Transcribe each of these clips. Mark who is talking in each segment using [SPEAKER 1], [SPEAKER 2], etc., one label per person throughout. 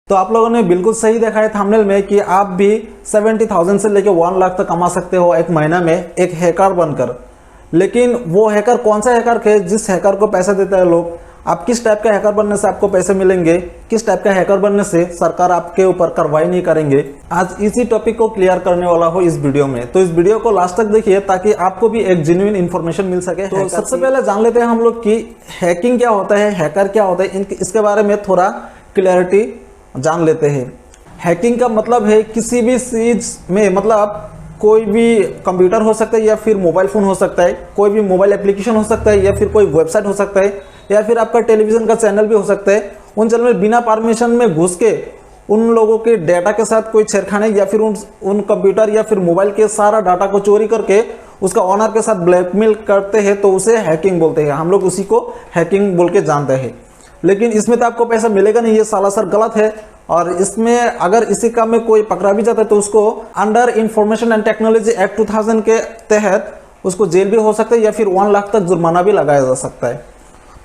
[SPEAKER 1] तो आप लोगों ने बिल्कुल सही देखा है थंबनेल में कि आप भी 70,000 से लेकर 1 लाख तक कमा सकते हो एक महीना में एक हैकर बनकर। लेकिन वो हैकर कौन सा हैकर है जिस हैकर को पैसा देता है लोग? आप किस टाइप का हैकर बनने से आपको पैसे मिलेंगे, किस टाइप का हैकर बनने से सरकार आपके ऊपर कार्रवाई नहीं करेंगे, आज इसी टॉपिक को क्लियर करने वाला हो इस वीडियो में। तो इस वीडियो को लास्ट तक देखिए ताकि आपको भी एक जेन्युइन इन्फॉर्मेशन मिल सके। तो सबसे पहले जान लेते हैं हम लोग कि हैकिंग क्या होता है, हैकर क्या होता है, इसके बारे में थोड़ा क्लियरिटी जान लेते हैं। हैकिंग का मतलब है किसी भी चीज में, मतलब कोई भी कंप्यूटर हो सकता है या फिर मोबाइल फ़ोन हो सकता है, कोई भी मोबाइल एप्लीकेशन हो सकता है या फिर कोई वेबसाइट हो सकता है या फिर आपका टेलीविज़न का चैनल भी हो सकता है। उन चैनल में बिना परमिशन में घुस के उन लोगों के डाटा के साथ कोई छेड़खानी या फिर उन कंप्यूटर या फिर मोबाइल के सारा डाटा को चोरी करके उसका ऑनर के साथ ब्लैकमेल करते हैं तो उसे हैकिंग बोलते हैं। हम लोग उसी को हैकिंग बोल के जानते हैं। लेकिन इसमें तो आपको पैसा मिलेगा नहीं, ये सालासर गलत है। और इसमें अगर इसी काम में कोई पकड़ा भी जाता है तो उसको under information and technology act 2000 के तहत उसको जेल भी हो सकता है या फिर 1 लाख तक जुर्माना भी लगाया जा सकता है।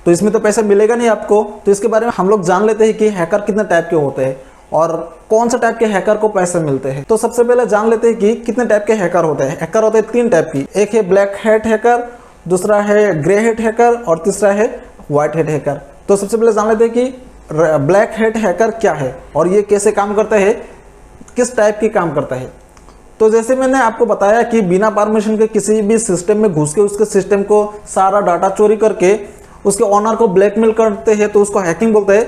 [SPEAKER 1] तो इसमें तो पैसा मिलेगा नहीं आपको। तो इसके बारे में हम लोग जान लेते हैं कि हैकर कितने टाइप के होते हैं और कौन सा टाइप के हैकर को पैसे मिलते हैं। तो सबसे पहले जान लेते हैं कि कितने टाइप के हैकर होते हैं। हैकर होते हैं 3 टाइप की, एक है ब्लैक हैट हैकर, दूसरा है ग्रे हैट हैकर और तीसरा है व्हाइट हैट हैकर। तो सबसे पहले जान लेते हैं कि ब्लैक हैट हैकर क्या है और ये कैसे काम करता है, किस टाइप की काम करता है। तो जैसे मैंने आपको बताया कि बिना परमिशन के किसी भी सिस्टम में घुस के उसके सिस्टम को सारा डाटा चोरी करके उसके ऑनर को ब्लैकमेल करते हैं तो उसको हैकिंग बोलते हैं।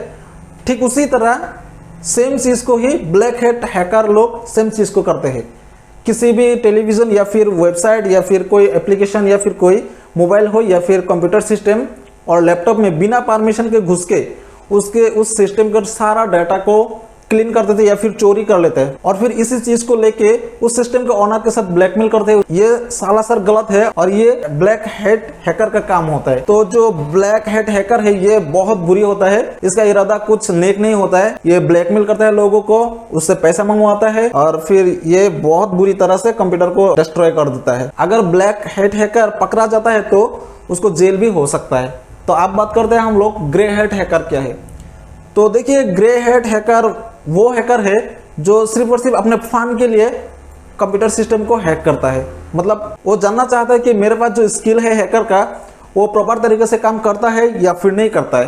[SPEAKER 1] ठीक उसी तरह सेम चीज को ही ब्लैक हैट हैकर लोग सेम चीज को करते हैं। किसी भी टेलीविजन या फिर वेबसाइट या फिर कोई एप्लीकेशन या फिर कोई मोबाइल हो या फिर कंप्यूटर सिस्टम और लैपटॉप में बिना परमिशन के घुस के उसके उस सिस्टम का सारा डाटा को क्लीन करते थे या फिर चोरी कर लेते हैं और फिर इसी चीज को लेके उस सिस्टम के ओनर के साथ ब्लैकमेल करते हैं। ये सालासर गलत है और ये ब्लैक हैट हैकर का काम होता है। तो जो ब्लैक हैट हैकर है ये बहुत बुरी होता है, इसका इरादा कुछ नेक नहीं होता है। ये ब्लैकमेल करता है लोगों को, उससे पैसा मंगवाता है और फिर ये बहुत बुरी तरह से कंप्यूटर को डिस्ट्रॉय कर देता है। अगर ब्लैक हैट हैकर पकड़ा जाता है तो उसको जेल भी हो सकता है। तो आप बात करते हैं हम लोग ग्रे हैट हैकर क्या है। तो देखिए ग्रे हैट हैकर वो हैकर है जो सिर्फ और सिर्फ अपने फन के लिए कंप्यूटर सिस्टम को हैक करता है। मतलब वो जानना चाहता है कि मेरे पास जो स्किल है हैकर का वो प्रॉपर तरीके से काम करता है या फिर नहीं करता है।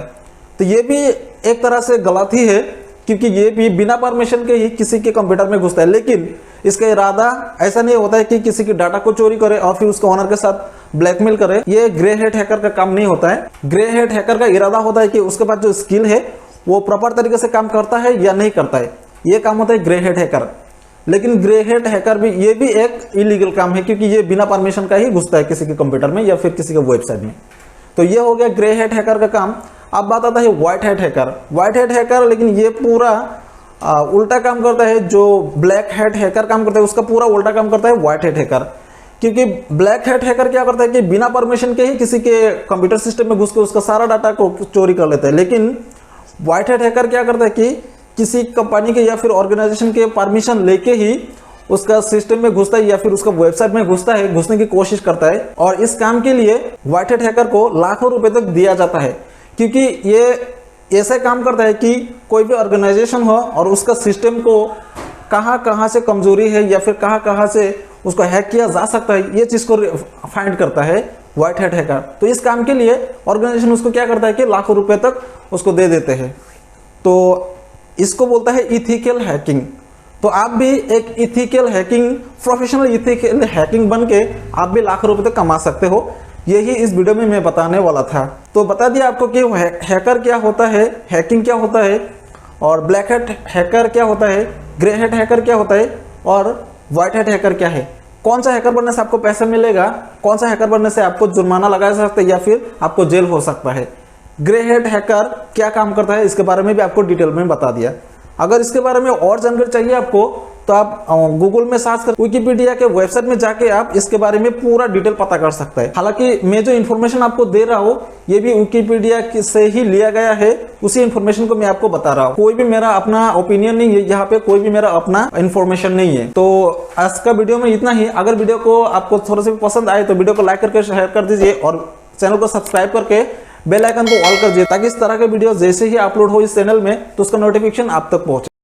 [SPEAKER 1] तो ये भी एक तरह से गलत ही है क्योंकि ये भी बिना परमिशन के ही किसी के कंप्यूटर में घुसता है। लेकिन इसका इरादा ऐसा नहीं होता है कि किसी की डाटा को चोरी करे और फिर उसके ऑनर के साथ ब्लैकमेल करे। ये ग्रे हैट हैकर का काम नहीं होता है। ग्रे हैट हैकर का इरादा होता है कि उसके पास जो स्किल है वो प्रॉपर तरीके से काम करता है या नहीं करता है, ये काम होता है ग्रे हैट हैकर। लेकिन ग्रे हैट हैकर भी ये भी एक इलीगल काम है क्योंकि ये बिना परमिशन का ही घुसता है किसी के कंप्यूटर में या फिर किसी के वेबसाइट में। तो ये हो गया ग्रे हैट हैकर का काम। अब बात आता है white hat hacker. White hat hacker लेकिन ये पूरा उल्टा काम करता है। जो ब्लैक हैट हैकर काम करता है उसका पूरा उल्टा काम करता है व्हाइट हैट हैकर। क्योंकि ब्लैक हैट हैकर क्या करता है कि बिना परमिशन के ही किसी के कंप्यूटर सिस्टम में घुस के उसका सारा डाटा को चोरी कर लेता है। लेकिन व्हाइट हैट हैकर क्या करता है कि किसी कंपनी के या फिर ऑर्गेनाइजेशन के परमिशन लेके ही उसका सिस्टम में घुसता है या फिर उसका वेबसाइट में घुसता है, घुसने की कोशिश करता है। और इस काम के लिए व्हाइट हैट हैकर को लाखों रुपए तक दिया जाता है क्योंकि ये ऐसा काम करता है कि कोई भी ऑर्गेनाइजेशन हो और उसका सिस्टम को कहाँ कहाँ से कमजोरी है या फिर कहाँ कहाँ से उसको हैक किया जा सकता है, ये चीज़ को फाइंड करता है व्हाइट हैट हैकर। तो इस काम के लिए ऑर्गेनाइजेशन उसको क्या करता है कि लाखों रुपए तक उसको दे देते हैं। तो इसको बोलता है इथिकल हैकिंग। तो आप भी एक ethical hacking, professional ethical hacking बन के आप भी लाखों रुपए तक कमा सकते हो। यही इस वीडियो में मैं बताने वाला था। तो बता दिया आपको कि हैकर क्या होता है, हैकिंग क्या होता है और ब्लैक हैट हैकर क्या होता है, ग्रे हैट हैकर क्या होता है और व्हाइट हैट हैकर क्या है। कौन सा हैकर बनने से आपको पैसा मिलेगा, कौन सा हैकर बनने से आपको जुर्माना लगाया जा सकता है या फिर आपको जेल हो सकता है। ग्रे हैट हैकर क्या काम करता है इसके बारे में भी आपको डिटेल में बता दिया। अगर इसके बारे में और जानकारी चाहिए आपको तो आप गूगल में सर्च कर विकिपीडिया के वेबसाइट में जाके आप इसके बारे में पूरा डिटेल पता कर सकते हैं। हालांकि मैं जो इन्फॉर्मेशन आपको दे रहा हूँ ये भी विकिपीडिया से ही लिया गया है, उसी इन्फॉर्मेशन को मैं आपको बता रहा हूँ। कोई भी मेरा अपना ओपिनियन नहीं है, यहाँ पे कोई भी मेरा अपना इन्फॉर्मेशन नहीं है। तो आज का वीडियो में इतना ही। अगर वीडियो को आपको थोड़ा सा भी पसंद आए तो वीडियो को लाइक करके शेयर कर दीजिए और चैनल को सब्सक्राइब करके बेल आइकन को ऑल कर दीजिए ताकि इस तरह के वीडियो जैसे ही अपलोड हो इस चैनल में तो उसका नोटिफिकेशन आप तक पहुंचे।